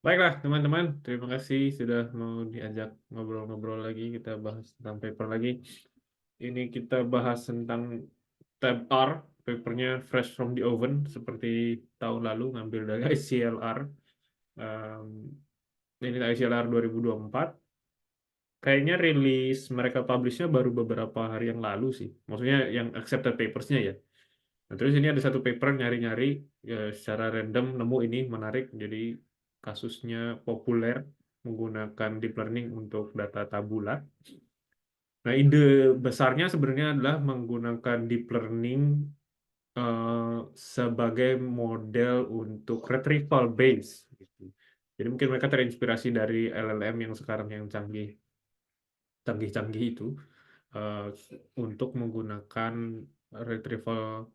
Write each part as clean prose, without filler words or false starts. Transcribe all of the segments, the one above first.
Baiklah, teman-teman, terima kasih sudah mau diajak ngobrol-ngobrol lagi. Kita bahas tentang paper lagi. Ini kita bahas tentang tab R, papernya fresh from the oven, seperti tahun lalu ngambil dari ICLR. Em, ini ICLR 2024. Kayaknya rilis mereka publishnya baru beberapa hari yang lalu sih. Maksudnya yang accepted papersnya ya. Nah, terus ini ada satu paper nyari-nyari ya, secara random nemu ini menarik. Jadi kasusnya populer menggunakan deep learning untuk data tabular. Nah, ide besarnya sebenarnya adalah menggunakan deep learning sebagai model untuk retrieval base. Gitu. Jadi mungkin mereka terinspirasi dari LLM yang sekarang yang canggih-canggih itu eh, untuk menggunakan retrieval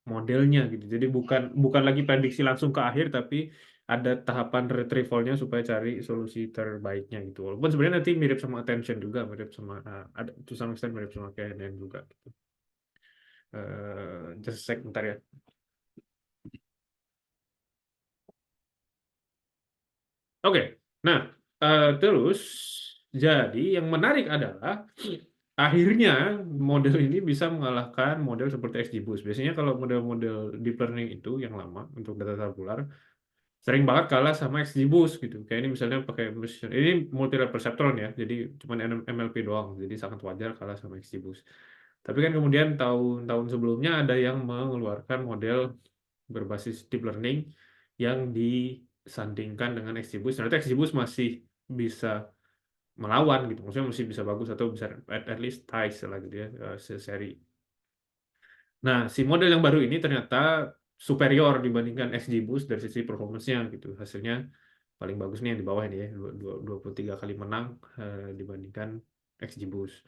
modelnya gitu. Jadi bukan bukan lagi prediksi langsung ke akhir, tapi ada tahapan retrievalnya supaya cari solusi terbaiknya gitu. Walaupun sebenarnya nanti mirip sama attention juga, mirip sama ada to some extent mirip sama KNN juga gitu. Just a sec, bentar ya. Oke, nah terus jadi yang menarik adalah akhirnya model ini bisa mengalahkan model seperti XGBoost. Biasanya kalau model-model deep learning itu yang lama untuk data tabular sering banget kalah sama XGBoost gitu. Kayak ini misalnya pakai mesin ini multi perceptron ya, jadi cuma MLP doang, jadi sangat wajar kalah sama XGBoost. Tapi kan kemudian tahun-tahun sebelumnya ada yang mengeluarkan model berbasis deep learning yang disandingkan dengan XGBoost. Ternyata XGBoost masih bisa melawan gitu, maksudnya masih bisa bagus atau bisa at least ties lah gitu ya, seri. Nah, si model yang baru ini ternyata superior dibandingkan XGBoost dari sisi performance-nya gitu. Hasilnya paling bagus nih yang di bawah ini ya, 23 kali menang dibandingkan XGBoost.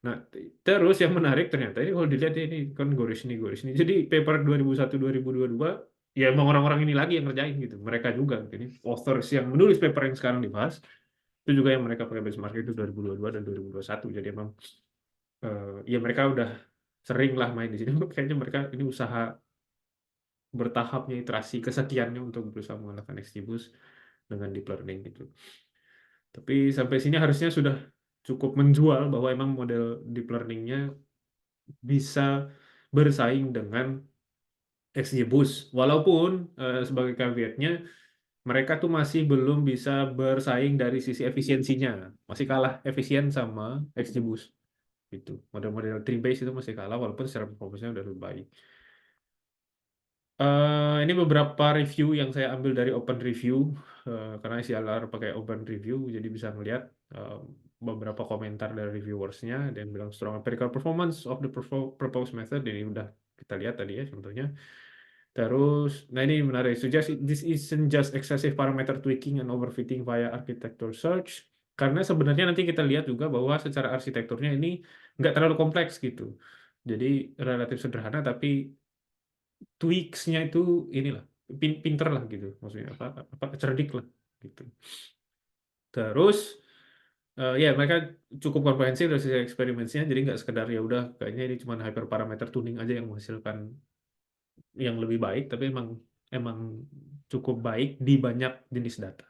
Nah, terus yang menarik ternyata ini kalau dilihat ini kan Goris ini. Jadi paper 2001-2022 ya emang orang-orang ini lagi yang ngerjain gitu. Mereka juga gitu. Ini authors yang menulis paper yang sekarang dibahas itu juga yang mereka pakai benchmark itu 2022 dan 2021. Jadi emang ya mereka udah sering lah main di sini. Kayaknya mereka ini usaha bertahapnya iterasi kesekiannya untuk berusaha mengalahkan XGBoost dengan deep learning gitu. Tapi sampai sini harusnya sudah cukup menjual bahwa emang model deep learning-nya bisa bersaing dengan XGBoost. Walaupun sebagai caveatnya mereka tuh masih belum bisa bersaing dari sisi efisiensinya. Masih kalah efisien sama XGBoost gitu. Model-model tree base itu masih kalah walaupun secara performance-nya udah lebih baik. Ini beberapa review yang saya ambil dari Open Review karena ICLR pakai Open Review jadi bisa melihat beberapa komentar dari reviewersnya dan bilang strong empirical performance of the proposed method. Ini udah kita lihat tadi ya contohnya. Terus, nah ini menarik. Suggest this isn't just excessive parameter tweaking and overfitting via architecture search. Karena sebenarnya nanti kita lihat juga bahwa secara arsitekturnya ini nggak terlalu kompleks gitu. Jadi relatif sederhana tapi tweaks-nya itu inilah pinter lah gitu maksudnya apa cerdik lah gitu. Terus ya mereka cukup komprehensif dari sisi eksperimennya jadi nggak sekedar ya udah kayaknya ini cuma hyperparameter tuning aja yang menghasilkan yang lebih baik tapi emang emang cukup baik di banyak jenis data.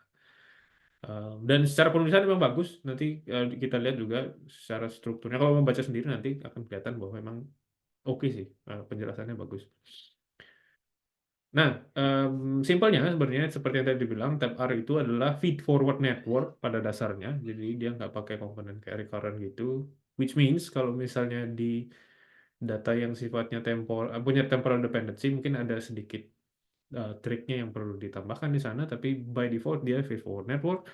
Dan secara penulisan memang bagus nanti kita lihat juga secara strukturnya kalau membaca sendiri nanti akan kelihatan bahwa memang oke sih penjelasannya bagus. Nah, simpelnya sebenarnya seperti yang tadi dibilang, TabR itu adalah feed forward network pada dasarnya. Jadi dia nggak pakai komponen kayak recurrent gitu. Which means kalau misalnya di data yang sifatnya punya temporal dependency, mungkin ada sedikit triknya yang perlu ditambahkan di sana. Tapi by default dia feed forward network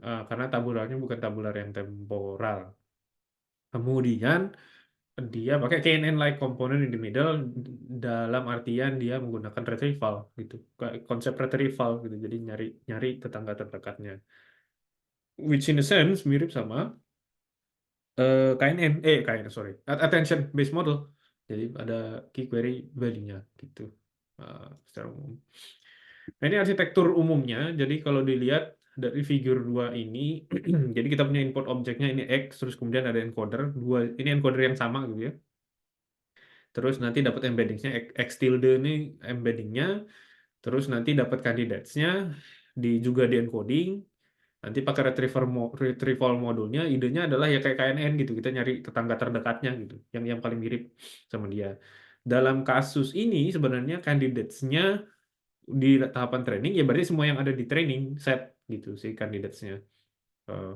karena tabularnya bukan tabular yang temporal. Kemudian dia pakai KNN-like component in the middle dalam artian dia menggunakan retrieval gitu. Konsep retrieval gitu. Jadi nyari nyari tetangga terdekatnya. Which in a sense mirip sama KNN KNN sorry. Attention based model. Jadi ada key query value-nya gitu. Secara umum. Nah, ini arsitektur umumnya. Jadi kalau dilihat dari figur 2 ini jadi kita punya input objeknya ini X terus kemudian ada encoder dua ini encoder yang sama gitu ya. Terus nanti dapat embeddingnya X tilde ini embeddingnya, terus nanti dapat candidates-nya, juga di encoding. Nanti pakai retrieval modulnya, idenya adalah ya kayak KNN gitu, kita nyari tetangga terdekatnya gitu, yang paling mirip sama dia. Dalam kasus ini sebenarnya candidates-nya di tahapan training ya berarti semua yang ada di training set gitu sih candidates-nya. Eh,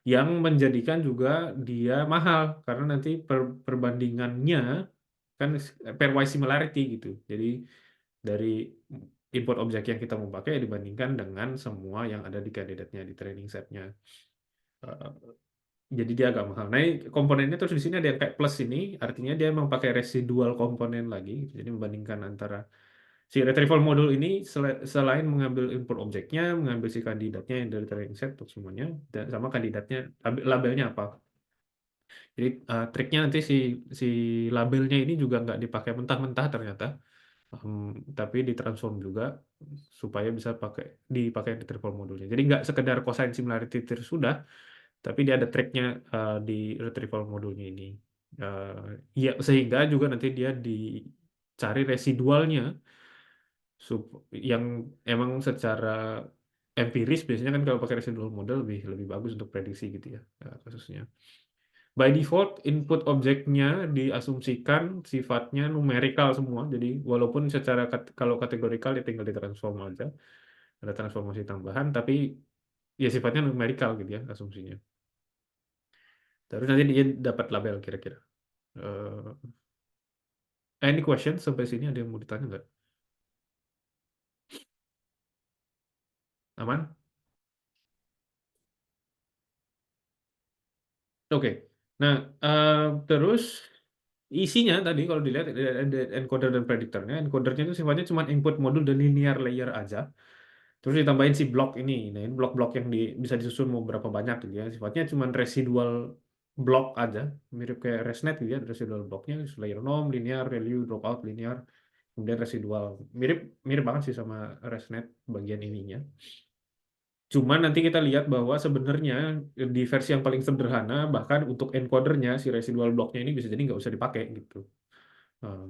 yang menjadikan juga dia mahal karena nanti perbandingannya kan pairwise similarity gitu. Jadi dari input objek yang kita mau pakai dibandingkan dengan semua yang ada di kandidatnya di training setnya. Eh, jadi dia agak mahal. Nah, komponennya terus di sini ada yang kayak plus ini, artinya dia memang pakai residual komponen lagi. Gitu. Jadi membandingkan antara si retrieval module ini selain mengambil input objeknya, mengambil si kandidatnya yang dari training set untuk semuanya, dan sama kandidatnya labelnya apa. Jadi triknya nanti si labelnya ini juga nggak dipakai mentah-mentah ternyata. Em, tapi ditransform juga supaya bisa dipakai di triple modulnya. Jadi nggak sekedar cosine similarity sudah, tapi dia ada tracknya di retrieval modulnya ini. Ya sehingga juga nanti dia dicari residualnya yang emang secara empiris biasanya kan kalau pakai residual model lebih lebih bagus untuk prediksi gitu ya kasusnya. By default, input objeknya diasumsikan sifatnya numerikal semua. Jadi walaupun secara kalau kategorikal ya tinggal ditransform aja, ada transformasi tambahan, tapi ya sifatnya numerikal gitu ya asumsinya. Terus nanti dia dapat label kira-kira. Any question sampai sini ada yang mau ditanya nggak? Aman? Oke. Nah, terus isinya tadi kalau dilihat ada encoder dan prediktornya. Encodernya itu sifatnya cuma input modul dan linear layer aja. Terus ditambahin si blok ini. Nah, ini blok-blok yang bisa disusun mau berapa banyak gitu ya. Sifatnya cuma residual blok aja. Mirip kayak ResNet gitu ya. Residual bloknya layer norm, linear, value, dropout, linear. Kemudian residual. Mirip mirip banget sih sama ResNet bagian ininya. Cuman nanti kita lihat bahwa sebenarnya di versi yang paling sederhana, bahkan untuk encodernya, si residual blocknya ini bisa jadi nggak usah dipakai gitu.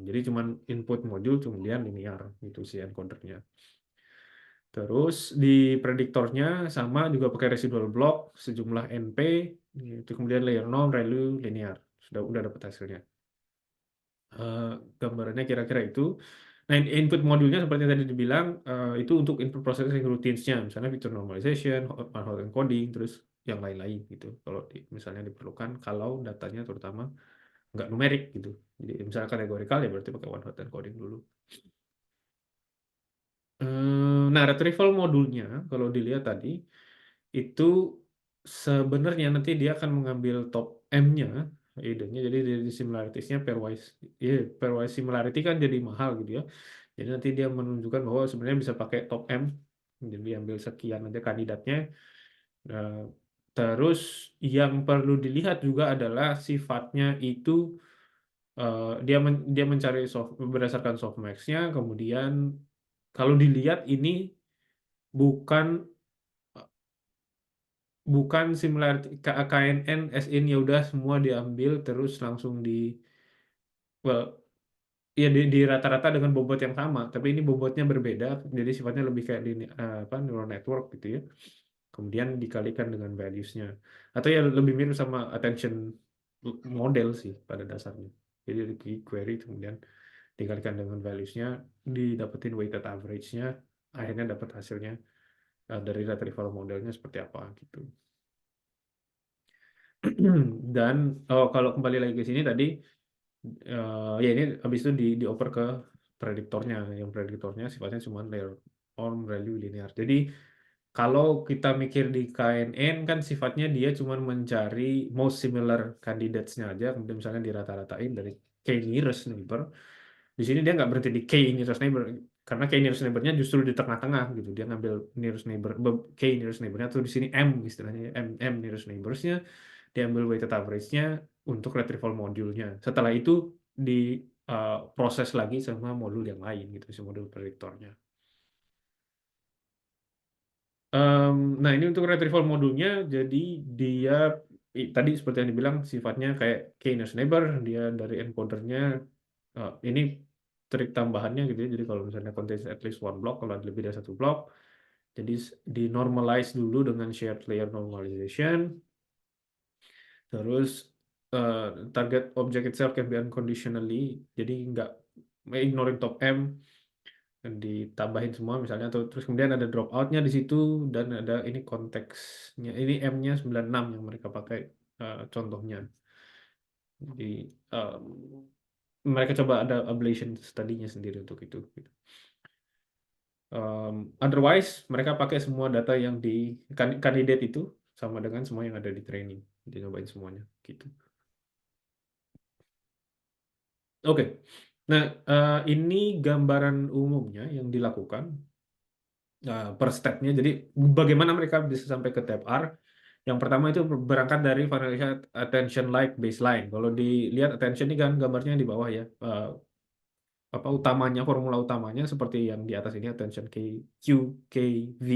Jadi cuman input modul kemudian linear itu si encodernya. Terus di prediktornya sama juga pakai residual block sejumlah NP, itu kemudian layer norm, ReLU, linear. Udah dapat hasilnya. Eh, Gambarannya kira-kira itu. Nah, input modulnya seperti yang tadi dibilang itu untuk input processing routines-nya, misalnya feature normalization, hot encoding, terus yang lain-lain gitu. Kalau misalnya diperlukan, kalau datanya terutama nggak numerik gitu. Jadi misalnya kategorikal ya berarti pakai one hot encoding dulu. Nah, retrieval modulnya kalau dilihat tadi itu sebenarnya nanti dia akan mengambil top M-nya idenya jadi dari similarities-nya pairwise ya pairwise similarity kan jadi mahal gitu ya jadi nanti dia menunjukkan bahwa sebenarnya bisa pakai top M jadi ambil sekian aja kandidatnya. Nah, terus yang perlu dilihat juga adalah sifatnya itu dia mencari berdasarkan softmax-nya kemudian kalau dilihat ini bukan bukan similarity KNN SN ya udah semua diambil terus langsung well, ya di rata-rata dengan bobot yang sama tapi ini bobotnya berbeda jadi sifatnya lebih kayak apa neural network gitu ya kemudian dikalikan dengan values-nya atau ya lebih mirip sama attention model sih pada dasarnya jadi di query kemudian dikalikan dengan values-nya didapetin weighted average-nya akhirnya dapat hasilnya dari retrieval modelnya seperti apa gitu. Dan kalau kembali lagi ke sini tadi, ya ini habis itu dioper ke prediktornya. Yang prediktornya sifatnya cuma layer on value linear. Jadi kalau kita mikir di KNN kan sifatnya dia cuma mencari most similar candidates-nya aja. Kemudian misalnya dirata-ratain dari K nearest neighbor. Di sini dia nggak berhenti di K nearest neighbor. Karena K nearest neighbor-nya justru di tengah-tengah gitu. Dia ngambil nearest neighbor, K nearest neighbor-nya atau di sini M istilahnya. M nearest neighbors-nya diambil weighted average-nya untuk retrieval modulnya. Setelah itu diproses lagi sama modul yang lain gitu, si modul prediktornya. Nah ini untuk retrieval modulnya, jadi dia tadi seperti yang dibilang sifatnya kayak k-nearest neighbor, dia dari encodernya ini trik tambahannya gitu ya. Jadi kalau misalnya contains at least one block, kalau ada lebih dari satu blok, Jadi di normalize dulu dengan shared layer normalization. Terus eh, target object itself can be unconditionally. Jadi nggak ignoring top M dan ditambahin semua misalnya, atau terus kemudian ada dropoutnya di situ, dan ada ini konteksnya, ini M-nya 96 yang mereka pakai contohnya. Jadi em, mereka coba ada ablation study-nya sendiri untuk itu gitu. Otherwise mereka pakai semua data yang di kandidat itu sama dengan semua yang ada di training, dia nyobain semuanya gitu. Oke. Nah, ini gambaran umumnya yang dilakukan per stepnya. Jadi bagaimana mereka bisa sampai ke tab R? Yang pertama itu berangkat dari financial attention like baseline. Kalau dilihat attention ini kan gambarnya di bawah ya. Apa utamanya, formula utamanya seperti yang di atas ini, attention Q K V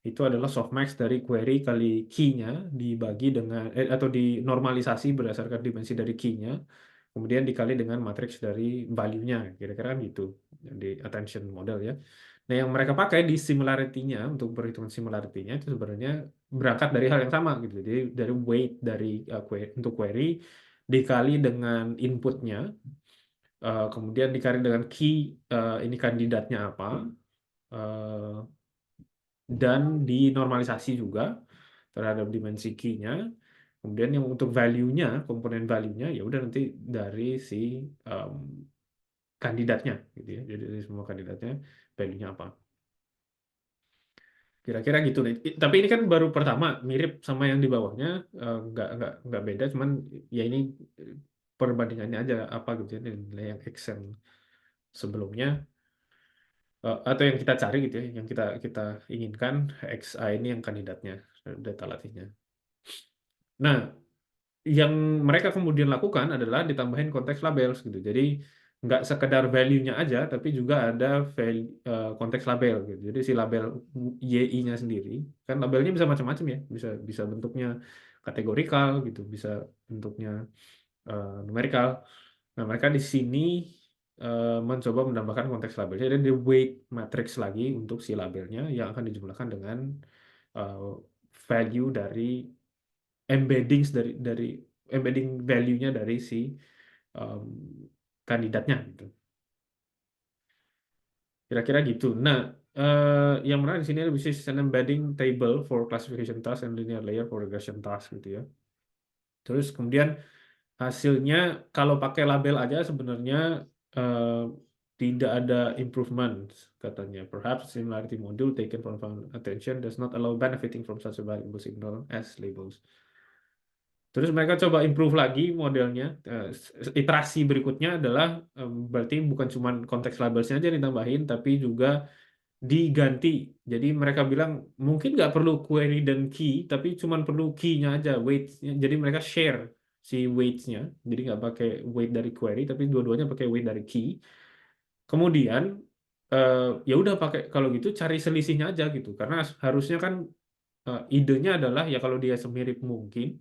itu adalah softmax dari query kali key-nya dibagi dengan atau dinormalisasi berdasarkan dimensi dari key-nya, kemudian dikali dengan matriks dari value-nya, kira-kira kan gitu di attention model ya. Nah, yang mereka pakai di similarity-nya untuk perhitungan similarity-nya itu sebenarnya berangkat dari hal yang sama gitu. Jadi dari weight dari untuk query dikali dengan inputnya, kemudian dikali dengan key ini kandidatnya apa, eh, dan dinormalisasi juga terhadap dimensi key-nya. Kemudian yang untuk value-nya, komponen value-nya ya udah nanti dari si um, kandidatnya gitu ya. Jadi dari semua kandidatnya value-nya apa. Kira-kira gitu nih. Tapi ini kan baru pertama, mirip sama yang di bawahnya, nggak beda, cuman ya ini eh, perbandingannya aja apa gitu ya, nilai yang Excel sebelumnya, atau yang kita cari gitu ya, yang kita kita inginkan XA ini yang kandidatnya, data latihnya. Nah, yang mereka kemudian lakukan adalah ditambahin konteks labels gitu. Jadi nggak sekedar value-nya aja, tapi juga ada konteks label gitu. Jadi si label YI-nya sendiri, kan labelnya bisa macam-macam ya, bisa bisa bentuknya kategorikal gitu, bisa bentuknya numerikal. Nah, mereka di sini mencoba menambahkan konteks labelnya dan di weight matrix lagi untuk si labelnya yang akan dijumlahkan dengan eh, value dari dari embedding value-nya dari si um, kandidatnya gitu. Kira-kira gitu. Nah, yang menarik di sini adalah bisnis and embedding table for classification task and linear layer for regression task gitu ya. Terus kemudian hasilnya kalau pakai label aja sebenarnya eh, tidak ada improvement katanya. Perhaps similarity module taken from found attention does not allow benefiting from such a valuable signal as labels. Terus mereka coba improve lagi modelnya. Iterasi berikutnya adalah berarti bukan cuma konteks labelsnya aja ditambahin, tapi juga diganti. Jadi mereka bilang mungkin nggak perlu query dan key, tapi cuma perlu key-nya aja, weight-nya. Jadi mereka share si weights-nya. Jadi nggak pakai weight dari query, tapi dua-duanya pakai weight dari key. Kemudian ya udah pakai kalau gitu cari selisihnya aja gitu. Karena harusnya kan idenya adalah ya kalau dia semirip mungkin,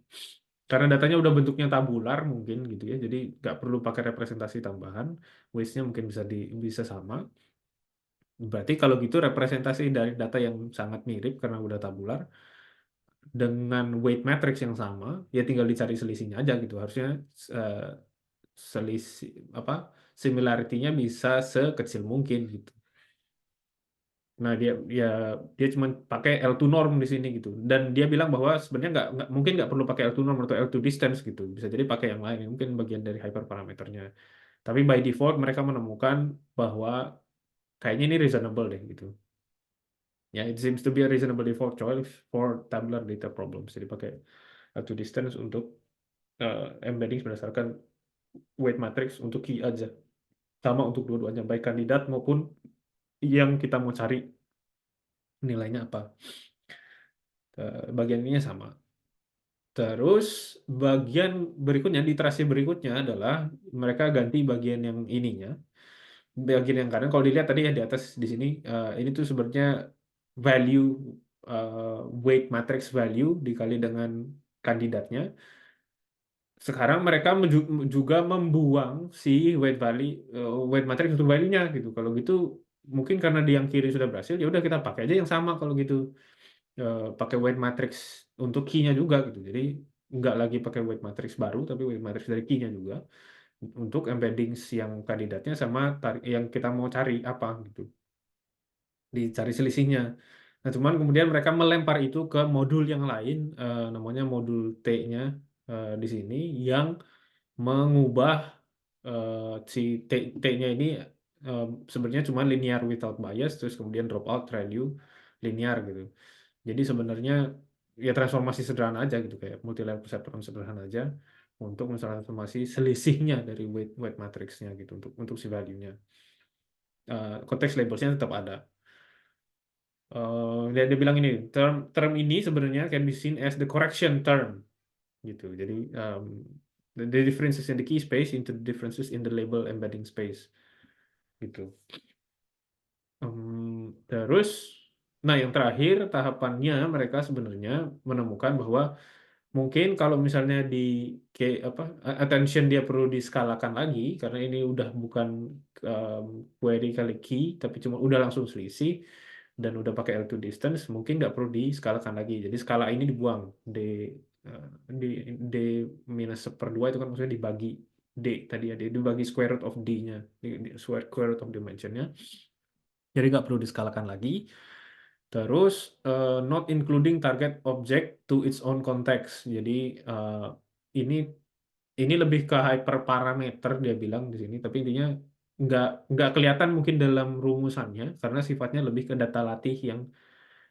karena datanya udah bentuknya tabular mungkin gitu ya, jadi nggak perlu pakai representasi tambahan, weights-nya mungkin bisa sama. Berarti kalau gitu representasi dari data yang sangat mirip karena udah tabular dengan weight matrix yang sama, ya tinggal dicari selisihnya aja gitu. Harusnya eh, selisih apa similarity-nya bisa sekecil mungkin gitu. Nah, dia cuma pakai L2 norm di sini gitu. Dan dia bilang bahwa sebenarnya mungkin nggak perlu pakai L2 norm atau L2 distance gitu. Bisa jadi pakai yang lain, mungkin bagian dari hyperparameternya. Tapi by default mereka menemukan bahwa kayaknya ini reasonable deh gitu. Ya, it seems to be a reasonable default choice for tabular data problems. Jadi pakai L2 distance untuk embedding berdasarkan weight matrix untuk key aja. Sama untuk dua-duanya, baik kandidat maupun yang kita mau cari nilainya apa. Bagian ininya sama. Terus bagian berikutnya, di iterasi berikutnya adalah mereka ganti bagian yang ininya. Bagian yang kanan, kalau dilihat tadi ya di atas di sini, ini tuh sebenarnya value weight matrix value dikali dengan kandidatnya. Sekarang mereka juga membuang si weight matrix untuk value-nya gitu. Kalau gitu mungkin karena di yang kiri sudah berhasil, ya udah kita pakai aja yang sama kalau gitu. Pakai weight matrix untuk key-nya juga gitu. Jadi nggak lagi pakai weight matrix baru, tapi weight matrix dari key-nya juga untuk embeddings yang kandidatnya sama yang kita mau cari apa gitu. Dicari selisihnya. Nah, cuman kemudian mereka melempar itu ke modul yang lain, namanya modul T-nya di sini yang mengubah si T-nya ini sebenarnya cuma linear without bias, terus kemudian drop out value linear gitu. Jadi sebenarnya ya transformasi sederhana aja gitu, kayak multi-level perceptron sederhana aja untuk mentransformasi selisihnya dari weight matrixnya gitu untuk si value-nya. Konteks labelsnya tetap ada. Dia bilang ini term ini sebenarnya can be seen as the correction term gitu. Jadi the differences in the key space into the differences in the label embedding space gitu. Terus, nah yang terakhir tahapannya mereka sebenarnya menemukan bahwa mungkin kalau misalnya di attention dia perlu diskalakan lagi karena ini udah bukan query kali key tapi cuma udah langsung selisih dan udah pakai L2 distance, mungkin nggak perlu diskalakan lagi. Jadi skala ini dibuang. Eh, D D minus 1/2 itu kan maksudnya dibagi D tadi ya, dibagi square root of D-nya, square root of dimensionnya. Jadi nggak perlu diskalakan lagi. Terus not including target object to its own context. Jadi ini ini lebih ke hyperparameter dia bilang di sini, tapi intinya nggak kelihatan mungkin dalam rumusannya karena sifatnya lebih ke data latih yang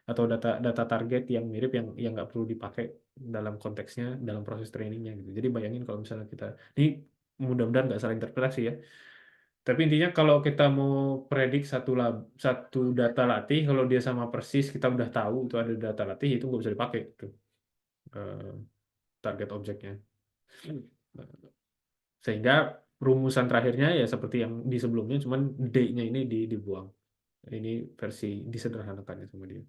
atau data data target yang mirip yang nggak perlu dipakai dalam konteksnya dalam proses trainingnya gitu. Jadi bayangin kalau misalnya kita ini mudah-mudahan nggak salah interpretasi ya. Tapi intinya kalau kita mau predik satu data latih, kalau dia sama persis kita udah tahu itu ada data latih itu nggak bisa dipakai gitu, eh, target objeknya. Sehingga rumusan terakhirnya ya seperti yang di sebelumnya, cuman D-nya ini dibuang. Ini versi disederhanakannya sama dia.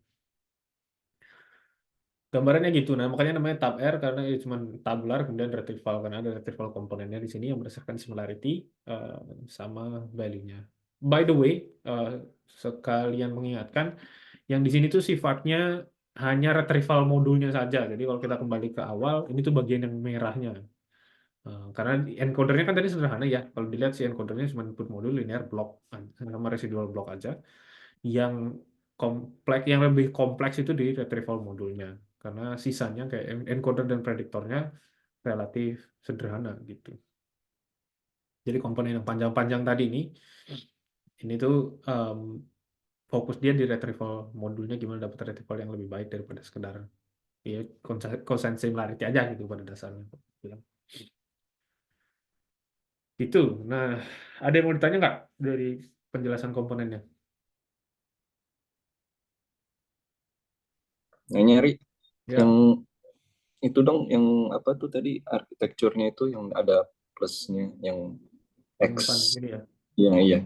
Gambarannya gitu, nah makanya namanya tab R karena itu cuma tabular, kemudian retrieval karena ada retrieval komponennya di sini yang berdasarkan similarity eh, sama value-nya. By the way, sekalian mengingatkan, yang di sini tuh sifatnya hanya retrieval modulnya saja. Jadi kalau kita kembali ke awal, ini tuh bagian yang merahnya. Karena encodernya kan tadi sederhana ya. Kalau dilihat si encodernya cuma input modul linear block sama residual block aja. Yang yang lebih kompleks itu di retrieval modulnya. Karena sisanya kayak encoder dan prediktornya relatif sederhana gitu. Jadi komponen yang panjang-panjang tadi ini tuh fokus dia di retrieval modulnya, gimana dapat retrieval yang lebih baik daripada sekedar ya consent similarity aja gitu pada dasarnya. Itu. Nah, ada yang mau ditanya nggak dari penjelasan komponennya? Nah, nyari yang Ya, itu dong, yang apa tuh tadi arsitekturnya itu yang ada plusnya, yang yang X. depan ini ya. Iya, iya.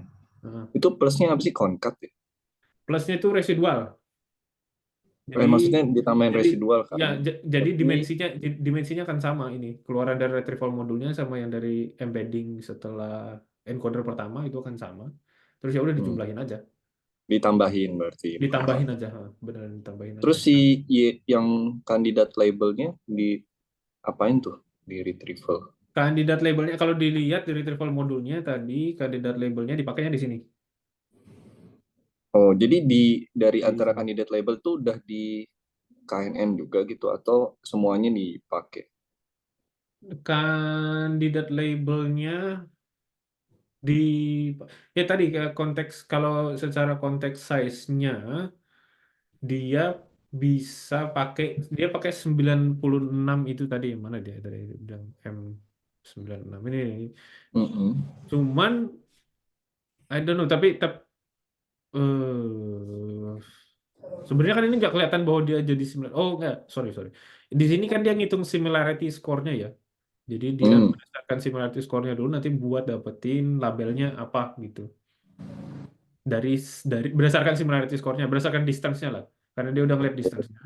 Nah, Itu plusnya apa sih, konkat ya? plusnya itu residual. Jadi Maksudnya ditambahin jadi residual ya kan? jadi Tapi dimensinya kan sama ini. Keluaran dari retrieval modulnya sama yang dari embedding setelah encoder pertama itu kan sama. Terus ya udah hmm, dijumlahin aja. ditambahin berarti. Ditambahin aja, ha. Beneran ditambahin aja. Terus si yang kandidat labelnya di apain tuh di retrieval? Kandidat labelnya kalau dilihat dari retrieval modulnya tadi kandidat labelnya dipakainya di sini. Oh, jadi dari antara Di kandidat label tuh udah di KNN juga gitu atau semuanya dipakai? kandidat labelnya di ya tadi kayak konteks kalau secara konteks size-nya dia bisa pakai dia pakai 96 itu tadi yang mana dia tadi bilang M96 ini. Mm-mm. Cuman I don't know eh sebenarnya kan ini nggak kelihatan bahwa dia jadi similar. Oh enggak, sorry sorry. Di sini kan dia ngitung similarity score-nya ya. Jadi dia Hmm. berdasarkan similarity score-nya dulu nanti buat dapetin labelnya apa gitu. Dari berdasarkan similarity score-nya, berdasarkan distance-nya lah. Karena dia udah ngeliat distance-nya.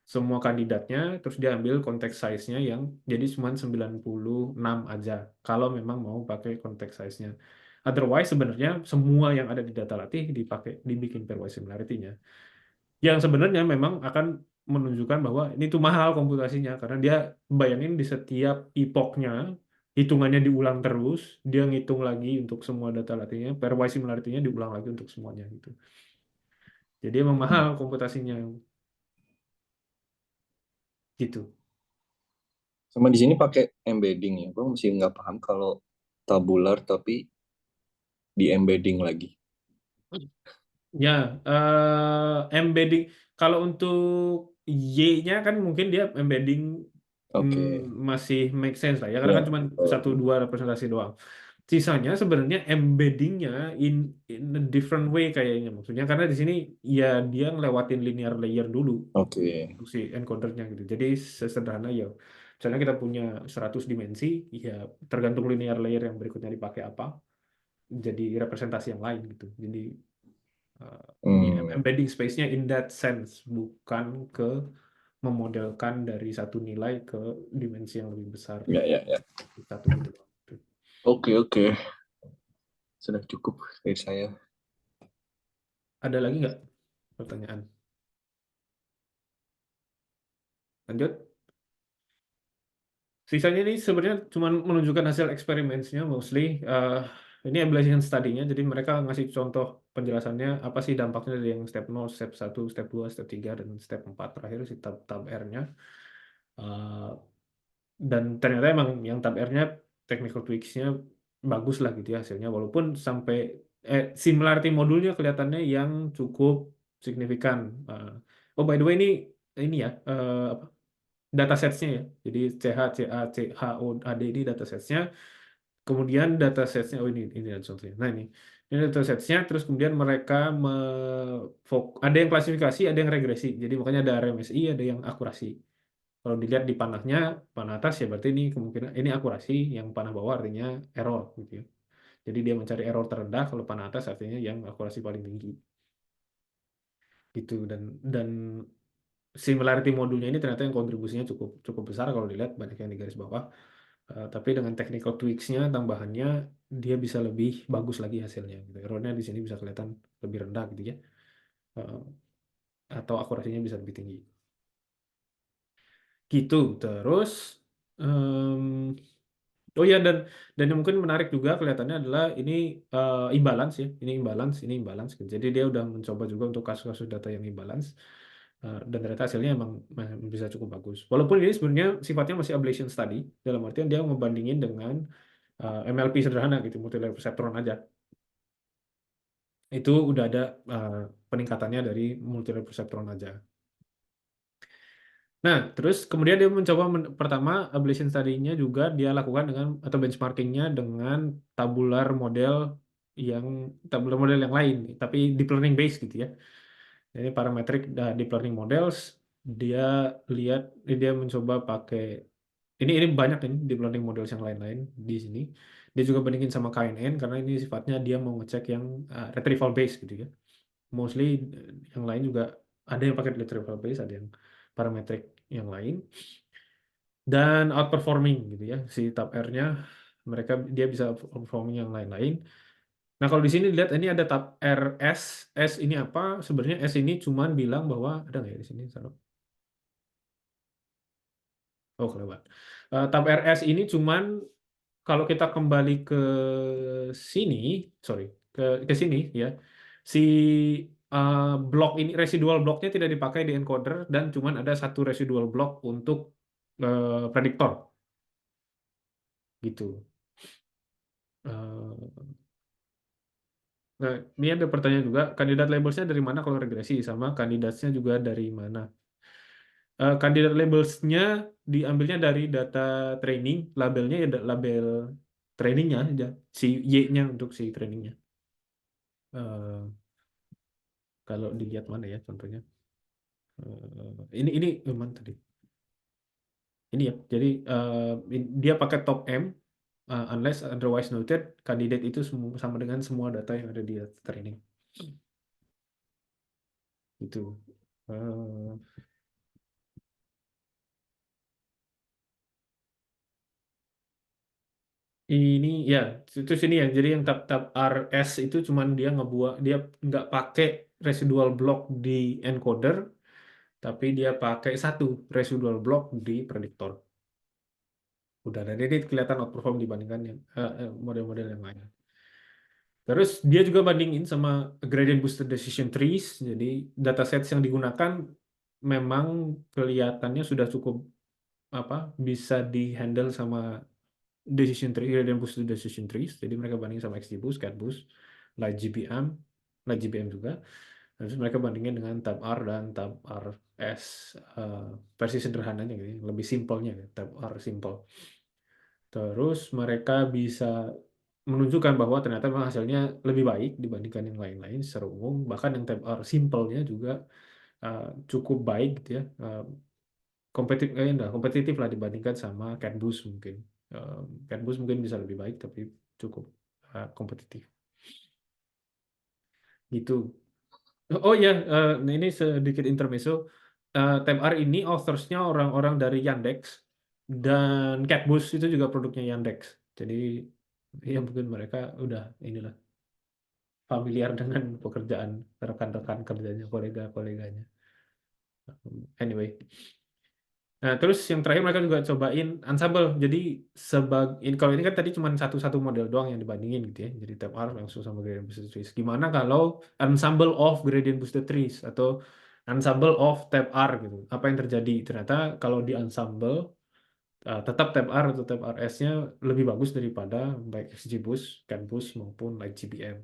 Semua kandidatnya, terus dia ambil konteks size-nya yang jadi cuma 96 aja. Kalau memang mau pakai konteks size-nya. Otherwise sebenarnya semua yang ada di data latih dibikin pairwise similarity-nya. Yang sebenarnya memang akan menunjukkan bahwa ini tuh mahal komputasinya karena dia bayangin di setiap epochnya hitungannya diulang terus, dia ngitung lagi untuk semua data latihnya, pairwise similarity-nya diulang lagi untuk semuanya gitu. Jadi emang mahal komputasinya gitu. Sama di sini pakai embedding ya. Gue masih nggak paham kalau tabular tapi di embedding lagi. Ya, embedding. Kalau untuk Y-nya kan mungkin dia embedding Oke. masih make sense lah ya, karena Ya. kan cuma satu dua representasi doang. Sisanya sebenarnya embeddingnya in a different way kayaknya, maksudnya karena di sini ya dia ngelewatin linear layer dulu Oke. untuk si encodernya gitu. Jadi sesederhana ya, misalnya kita punya 100 dimensi, ya tergantung linear layer yang berikutnya dipakai apa, jadi representasi yang lain gitu. Jadi di Hmm. embedding space-nya in that sense, bukan ke memodelkan dari satu nilai ke dimensi yang lebih besar Ya, ya, ya. satu gitu loh. Oke, oke. Sudah cukup dari saya. Ada lagi nggak pertanyaan? Lanjut. Sisanya ini sebenarnya cuma menunjukkan hasil eksperimennya mostly. Ini evaluation study-nya, jadi mereka ngasih contoh penjelasannya apa sih dampaknya dari yang step 0, step 1, step 2, step 3, dan step 4 terakhir si tab R-nya. Dan ternyata emang yang tab R-nya technical tweaks-nya bagus lah gitu ya hasilnya, walaupun sampai similarity modulnya kelihatannya yang cukup signifikan. Oh by the way ini ya apa, datasetsnya ya, jadi CH CA CHO AD ini datasetsnya, kemudian datasetsnya oh ini contohnya. Nah ini datasetsnya, terus kemudian mereka ada yang klasifikasi, ada yang regresi, jadi makanya ada RMSI, ada yang akurasi. Kalau dilihat di panahnya, panah atas ya berarti ini kemungkinan ini akurasi, yang panah bawah artinya error gitu ya. Jadi dia mencari error terendah, kalau panah atas artinya yang akurasi paling tinggi. Gitu, dan similarity modulnya ini ternyata yang kontribusinya cukup cukup besar kalau dilihat banyak yang di garis bawah. Tapi dengan technical tweaks-nya, tambahannya, dia bisa lebih bagus lagi hasilnya gitu. Errornya di sini bisa kelihatan lebih rendah gitu ya. Eh, atau akurasinya bisa lebih tinggi. Gitu. Terus oh ya, dan yang mungkin menarik juga kelihatannya adalah ini imbalance ya, ini imbalance gitu. Jadi dia udah mencoba juga untuk kasus-kasus data yang imbalance. Dan ternyata hasilnya emang bisa cukup bagus. Walaupun ini sebenarnya sifatnya masih ablation study, dalam artian dia membandingin dengan MLP sederhana gitu, multi-layer perceptron aja. Itu udah ada uh, peningkatannya dari multi-layer perceptron aja. Nah, terus kemudian dia mencoba pertama ablation study-nya juga dia lakukan dengan atau benchmarkingnya dengan tabular model yang tabular model yang lain, tapi deep learning based gitu ya. Jadi parametric deep learning models, dia lihat dia mencoba pakai ini banyak ini deep learning models yang lain-lain di sini. Dia juga bandingin sama KNN karena ini sifatnya dia mau ngecek yang retrieval based gitu ya. Mostly yang lain juga ada yang pakai retrieval based, ada yang parametric yang lain, dan outperforming gitu ya si tab R-nya, dia bisa outperforming yang lain-lain. Nah kalau di sini lihat ini ada tab RS. S ini apa sebenarnya? S ini cuman bilang bahwa ada nggak ya di sini, Taruh. Oh kelewat. Tab RS ini cuman kalau kita kembali ke sini, sorry, ke sini ya, si uh, blok ini residual bloknya tidak dipakai di encoder, dan cuman ada satu residual blok untuk prediktor gitu. Uh, Nah, ini ada pertanyaan juga, kandidat labelsnya dari mana kalau regresi, sama kandidatnya juga dari mana. Kandidat labelsnya diambilnya dari data training, labelnya ya label trainingnya aja, si Y-nya untuk si trainingnya. Eh, Kalau dilihat mana ya contohnya. Ini mana tadi? Ini ya, jadi dia pakai top M, unless otherwise noted, kandidat itu sama dengan semua data yang ada di data training. Itu. Eh, Ini ya, itu sini ya. Jadi yang tab-tab RS itu cuman dia ngebuat, dia nggak pakai residual block di encoder, tapi dia pakai satu residual block di prediktor. Udah, dan ini kelihatan outperform dibandingkan yang model-model yang lain. Terus dia juga bandingin sama gradient boosted decision trees. Jadi datasets yang digunakan memang kelihatannya sudah cukup apa, bisa dihandle sama decision tree, gradient boosted decision trees. Jadi mereka bandingin sama XGBoost, CatBoost, LightGBM, LightGBM juga. Terus mereka bandingin dengan Tab R dan Tab RS, versi sederhananya gitu, lebih simpelnya, Tab R simple. Terus mereka bisa menunjukkan bahwa ternyata memang hasilnya lebih baik dibandingkan yang lain-lain secara umum. Bahkan yang Tab R simple-nya juga uh, cukup baik gitu ya. Kompetitif lah dibandingkan sama CatBoost mungkin. CatBoost mungkin bisa lebih baik tapi cukup kompetitif. Gitu. Oh ya, ini sedikit intermezzo. Tab R ini authors-nya orang-orang dari Yandex dan CatBoost itu juga produknya Yandex. Jadi ya mungkin mereka udah inilah familiar dengan pekerjaan rekan-rekan kerjanya, kolega-koleganya. Anyway, nah terus yang terakhir mereka juga cobain Ensemble. Jadi kalau ini kan tadi cuma satu-satu model doang yang dibandingin gitu ya. Jadi Tab R langsung sama Gradient Boosted Trees. Gimana kalau Ensemble of Gradient Boosted Trees atau Ensemble of Tab R gitu? Apa yang terjadi? Ternyata kalau di Ensemble tetap Tab R atau Tab RS-nya lebih bagus daripada baik XGBoost, CatBoost maupun LightGBM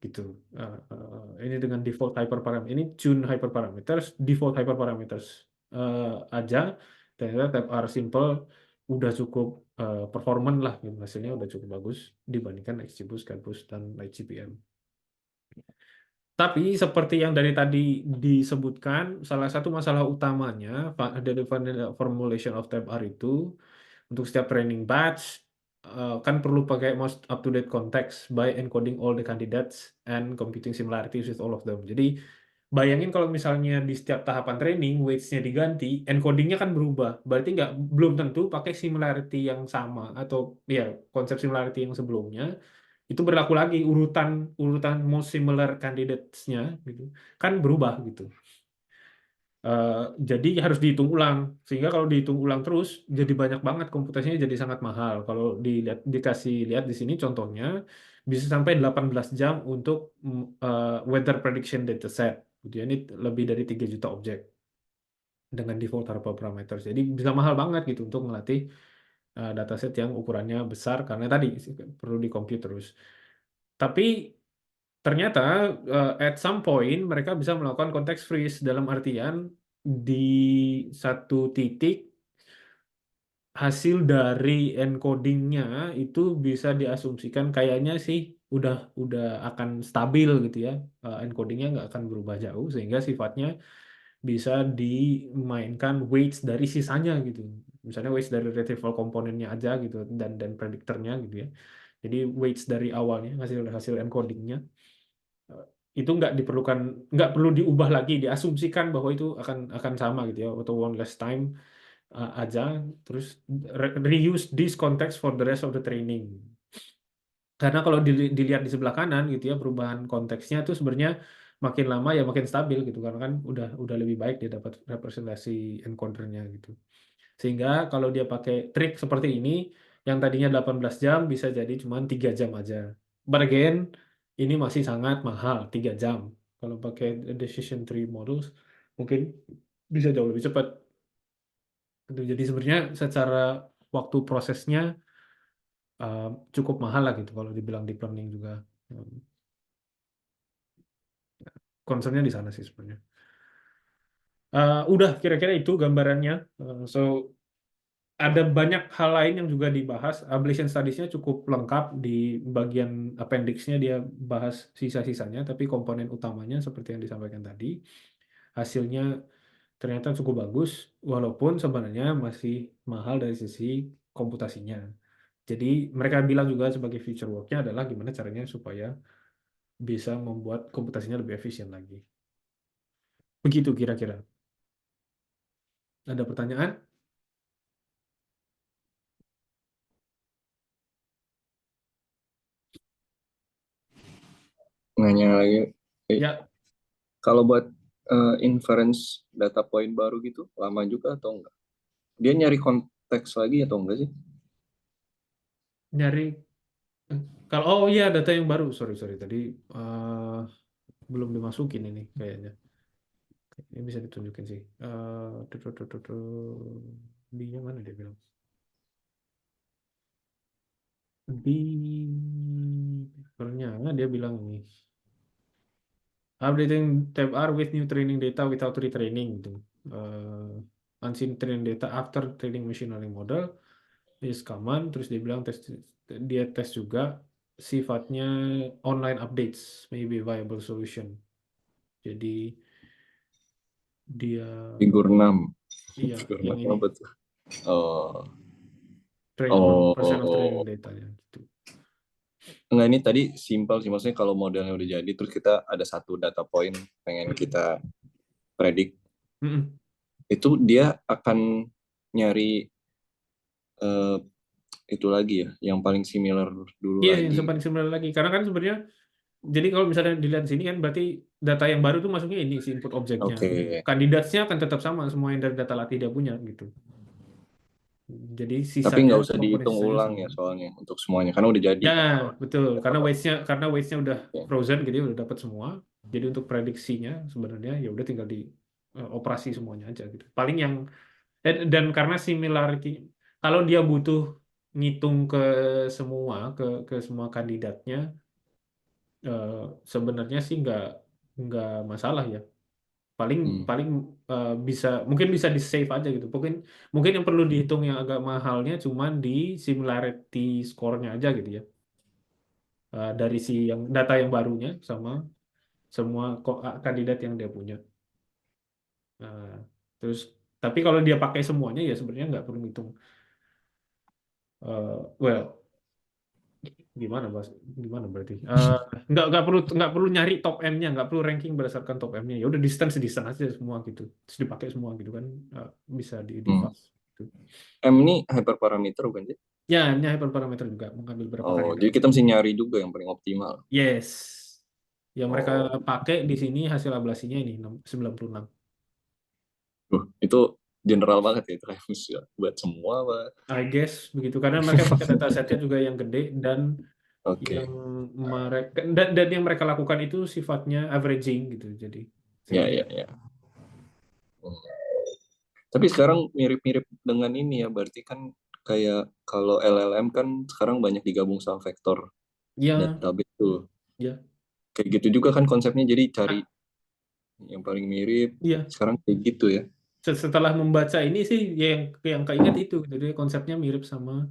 gitu. Ini dengan default hyperparameter, ini tune hyperparameters, default hyperparameters aja. Ternyata tab R simple udah cukup performant lah, gitu. Hasilnya udah cukup bagus dibandingkan XGBoost, CatBoost, dan LightGBM. Tapi seperti yang dari tadi disebutkan, salah satu masalah utamanya dari vanilla formulation of tab R itu untuk setiap training batch kan perlu pakai most up to date context by encoding all the candidates and computing similarities with all of them. Jadi bayangin kalau misalnya di setiap tahapan training weights-nya diganti, encodingnya kan berubah. Berarti belum tentu pakai similarity yang sama atau ya konsep similarity yang sebelumnya itu berlaku lagi, urutan urutan most similar candidates-nya gitu kan berubah gitu. Eh, jadi harus dihitung ulang, sehingga kalau dihitung ulang terus jadi banyak banget, komputasinya jadi sangat mahal. Kalau dikasih lihat di sini contohnya bisa sampai 18 jam untuk weather prediction dataset gitu ya. Ini lebih dari 3 juta objek dengan default Harper parameters. Jadi bisa mahal banget gitu untuk melatih dataset yang ukurannya besar karena tadi perlu dikomput terus. Tapi ternyata at some point mereka bisa melakukan context freeze dalam artian di satu titik hasil dari encodingnya itu bisa diasumsikan kayaknya sih udah akan stabil gitu ya. Encodingnya nggak akan berubah jauh sehingga sifatnya bisa dimainkan weights dari sisanya gitu. Misalnya weights dari retrieval komponennya aja gitu dan prediktornya gitu ya. Jadi weights dari awalnya hasil hasil encodingnya itu nggak perlu diubah lagi, diasumsikan bahwa itu akan sama gitu ya, atau one less time aja, terus reuse this context for the rest of the training. Karena kalau dilihat di sebelah kanan gitu ya, perubahan konteksnya itu sebenarnya makin lama ya makin stabil gitu, karena kan udah lebih baik dia dapat representasi encodernya gitu. Sehingga kalau dia pakai trik seperti ini, yang tadinya 18 jam bisa jadi cuma 3 jam aja. But again, ini masih sangat mahal, 3 jam. Kalau pakai decision tree models, mungkin bisa jauh lebih cepat. Gitu. Jadi sebenarnya secara waktu prosesnya uh, cukup mahal lah gitu kalau dibilang deep learning juga. Um, Concernnya di sana sih sebenarnya. Udah kira-kira itu gambarannya. So ada banyak hal lain yang juga dibahas. Ablation studies-nya cukup lengkap di bagian appendix-nya dia bahas sisa-sisanya, tapi komponen utamanya seperti yang disampaikan tadi, hasilnya ternyata cukup bagus, walaupun sebenarnya masih mahal dari sisi komputasinya. Jadi mereka bilang juga sebagai future work-nya adalah gimana caranya supaya bisa membuat komputasinya lebih efisien lagi. Begitu kira-kira. Ada pertanyaan? Nanya lagi. Ya, Kalau buat inference data point baru gitu, lama juga atau enggak? Dia nyari konteks lagi atau enggak sih? nyari kalau oh iya data yang baru, sorry tadi belum dimasukin ini kayaknya. Ini bisa ditunjukin sih. Di yang mana dia bilang? Di papernya dia bilang ini. Updating tab R with new training data without retraining gitu. Unseen training data after training machine learning model is common. Terus dia bilang dia tes juga sifatnya online updates may be viable solution. Jadi dia Figur 6. iya Figur yang 6 ini apa tuh? Oh. train on percent of training Oh. datanya gitu. Enggak, ini tadi simpel sih. Maksudnya kalau modelnya udah jadi, terus kita ada satu data point pengen kita predik, Mm-mm. itu dia akan nyari eh, itu lagi ya, yang paling similar dulu Iya, yang lagi. paling similar lagi. Karena kan sebenarnya, jadi kalau misalnya dilihat sini kan berarti data yang baru tuh masuknya ini si input objeknya. Oke. Kandidatnya akan tetap sama semua yang dari data latih dia punya gitu. Jadi Tapi sisanya nggak usah komponen dihitung sisanya ulang sama. ya soalnya untuk semuanya, karena udah jadi Ya, kan. betul. Data point. Karena weights-nya udah Oke. frozen gitu ya, udah dapat semua. Jadi untuk prediksinya sebenarnya ya udah tinggal di operasi semuanya aja gitu. Paling yang dan karena similarity kalau dia butuh ngitung ke semua ke semua kandidatnya eh, sebenarnya sih nggak masalah ya. Paling Hmm. paling bisa mungkin bisa di save aja gitu. Mungkin mungkin yang perlu dihitung yang agak mahalnya cuman di similarity score-nya aja gitu ya. Dari si yang data yang barunya sama semua kandidat yang dia punya. Nah, terus tapi kalau dia pakai semuanya ya sebenarnya nggak perlu hitung. Well, gimana berarti? Nggak perlu nyari top M-nya, nggak perlu ranking berdasarkan top M-nya. Ya udah distance distance aja semua gitu. Terus dipakai semua gitu kan bisa di Hmm. fast gitu. M ini hyperparameter bukan sih? Ya, M-nya hyperparameter juga mengambil berapa Oh, kandidat. jadi kita mesti nyari juga yang paling optimal. Yes. Yang mereka Oh, pakai di sini hasil ablasinya ini 96. itu general banget ya, itu kayak bisa buat semua, Pak. I guess begitu karena mereka pakai datasetnya juga yang gede dan yang Oke. mereka dan yang mereka lakukan itu sifatnya averaging gitu. Jadi Ya, ya ya, ya. Hmm. Tapi sekarang mirip-mirip dengan ini ya, berarti kan kayak kalau LLM kan sekarang banyak digabung sama vektor ya database tuh. ya Kayak gitu juga kan konsepnya, jadi cari ah, yang paling mirip. iya. Sekarang kayak gitu ya. Setelah membaca ini sih ya yang keinget itu jadi konsepnya mirip sama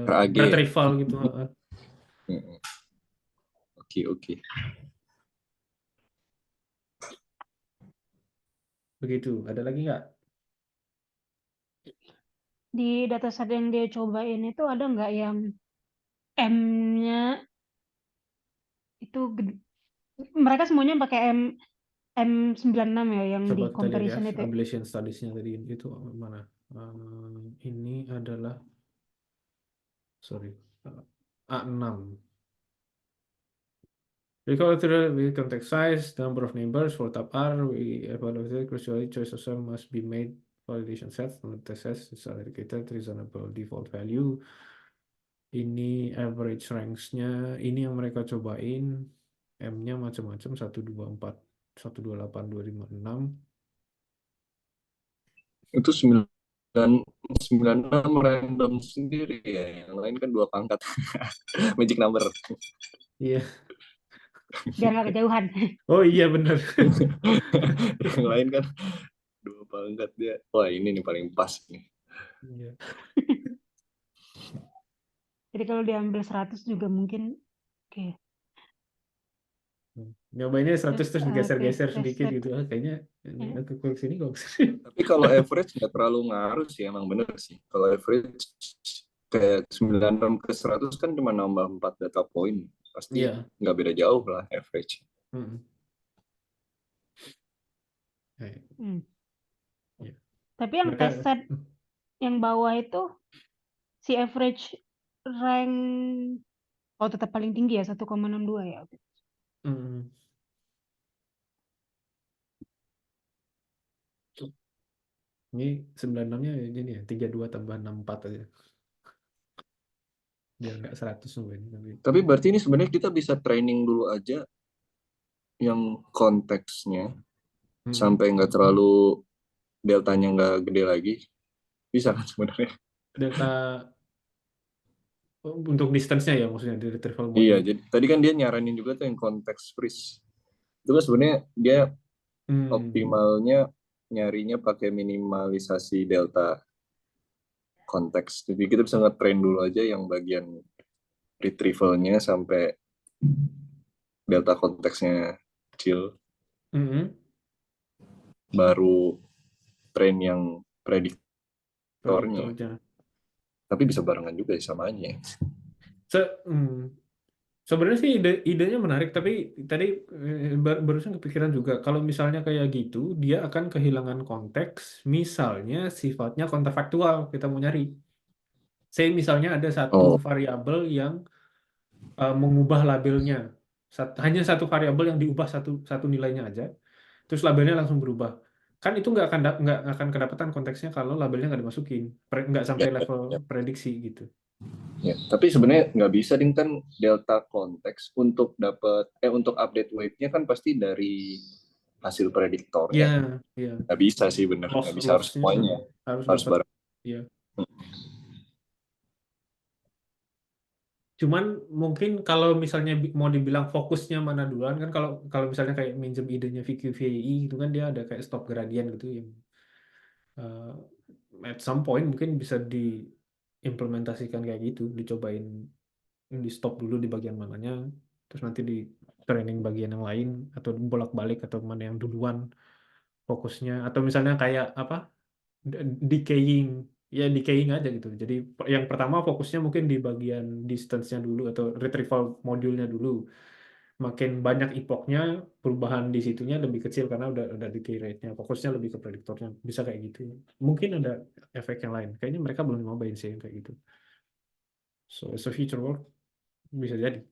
RAG ya. retrieval gitu. Hmm. Oke, oke. Begitu. Ada lagi nggak? Di dataset yang dia cobain itu ada nggak yang M-nya itu mereka semuanya pakai M96 ya yang di Coba kita lihat ya comparison itu. ablation studies-nya tadi itu mana? Ini adalah sorry A6. Recall with context size, number of neighbors for tab R, we evaluated crucially choice of some must be made validation sets, non test sets is allocated reasonable default value. Ini average ranks-nya, ini yang mereka cobain, M-nya macam-macam 124, 128, 256. Itu 96 random sendiri ya. Yang lain kan dua pangkat. Magic number. Iya. Biar nggak kejauhan. Oh iya benar. Yang lain kan dua pangkat dia. Wah, ini nih paling pas nih. Iya. Jadi kalau diambil 100 juga mungkin oke. Nyobainnya 100 terus Oke, digeser-geser tes sedikit set. gitu. Kayaknya ini Ya. aku ke sini kok. Ke sini. Tapi kalau average nggak terlalu ngaruh sih, emang bener sih. Kalau average kayak 96 ke 100 kan cuma nambah 4 data point. Pasti Iya. nggak beda jauh lah average. Mm-mm. Hmm. Iya. Tapi yang Mereka tes set yang bawah itu si average rank tetap paling tinggi ya 1,62 ya. Hmm. Ini 96-nya ini ya 32 tambah 64 aja. Biar nggak 100 mungkin. Tapi berarti ini sebenarnya kita bisa training dulu aja yang konteksnya sampai nggak terlalu deltanya nggak gede lagi. Bisa kan sebenarnya? Delta untuk distance-nya ya maksudnya di retrieval Iya, model. jadi tadi kan dia nyaranin juga tuh yang konteks freeze. Itu kan sebenarnya dia optimalnya nyarinya pakai minimalisasi delta konteks. Jadi kita bisa nge-train dulu aja yang bagian retrieval-nya sampai delta konteksnya kecil, baru train yang prediktornya. Prediktornya. Tapi bisa barengan juga sama aja. Sebenarnya sih idenya menarik, tapi tadi barusan kepikiran juga kalau misalnya kayak gitu dia akan kehilangan konteks, misalnya sifatnya kontrafaktual kita mau nyari. Say misalnya ada satu Oh, variabel yang mengubah labelnya, hanya satu variabel yang diubah satu nilainya aja, terus labelnya langsung berubah. Kan itu nggak akan kedapatan konteksnya kalau labelnya nggak dimasukin, nggak sampai ya, level ya, prediksi gitu. ya. Tapi sebenarnya nggak bisa ding kan delta konteks untuk update weight-nya kan pasti dari hasil prediktornya. Ya, ya. Nggak bisa sih bener, nggak bisa harus Lossnya semuanya, harus harus dapat. bareng. Ya. Cuman mungkin kalau misalnya mau dibilang fokusnya mana duluan kan kalau kalau misalnya kayak minjem idenya VQVI itu kan dia ada kayak stop gradient gitu yang uh, at some point mungkin bisa diimplementasikan kayak gitu, dicobain di stop dulu di bagian mananya, terus nanti di training bagian yang lain atau bolak-balik atau mana yang duluan fokusnya atau misalnya kayak apa decaying ya decaying aja gitu. Jadi yang pertama fokusnya mungkin di bagian distance-nya dulu atau retrieval modulnya dulu. Makin banyak epochnya perubahan di situnya lebih kecil karena udah decay rate-nya. Fokusnya lebih ke prediktornya. Bisa kayak gitu. Mungkin ada efek yang lain. Kayaknya mereka belum nyobain sih yang kayak gitu. So as a future work bisa jadi.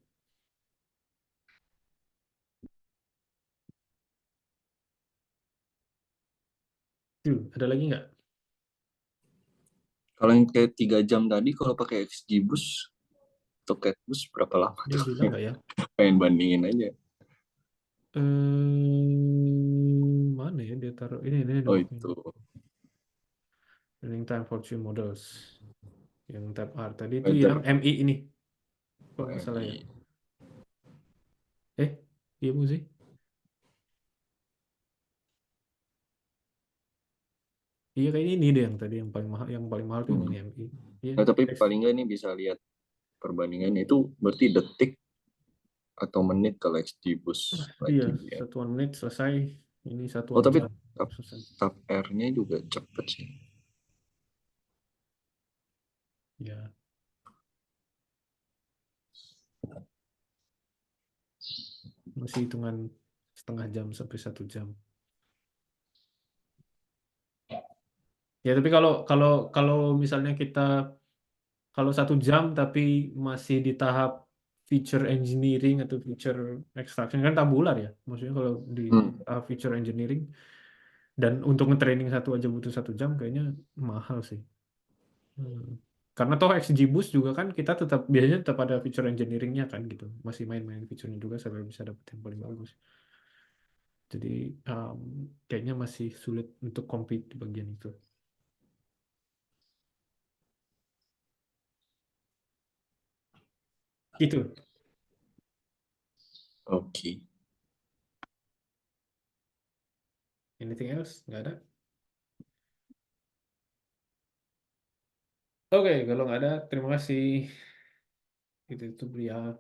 Ada lagi nggak? Kalau yang kayak 3 jam tadi, kalau pakai XGBoost atau CatBoost berapa lama Dia tuh? bilang nggak ya? Pengen bandingin aja. Mana ya dia taruh ini Oh dong. itu. Training time for two models. Yang tab R tadi itu Weather yang MI ini. Kalau nggak salah ya. MI. Iya bu sih. Iya kayaknya ini deh yang tadi yang paling mahal tuh yang ini MI. Iya Nah, nih. tapi paling nggak ini bisa lihat perbandingan itu berarti detik atau menit kalau XGBoost Iya, lagi ya. 1 menit selesai. Ini Oh 1 tapi jam tab, selesai. tab R-nya juga cepet sih. Ya. Masih hitungan setengah jam sampai 1 jam. Ya tapi kalau kalau kalau misalnya kita kalau 1 jam tapi masih di tahap feature engineering atau feature extraction kan tabular ya. Maksudnya kalau di Hmm. tahap feature engineering dan untuk nge-training satu aja butuh 1 jam kayaknya mahal sih. Karena toh XGBoost juga kan kita biasanya tetap ada feature engineeringnya kan gitu. Masih main-main feature-nya juga sampai bisa dapet yang paling bagus. Jadi kayaknya masih sulit untuk compete di bagian itu. Gitu. Oke. Anything else? Nggak ada? Oke, kalau nggak ada, terima kasih. Itu ya.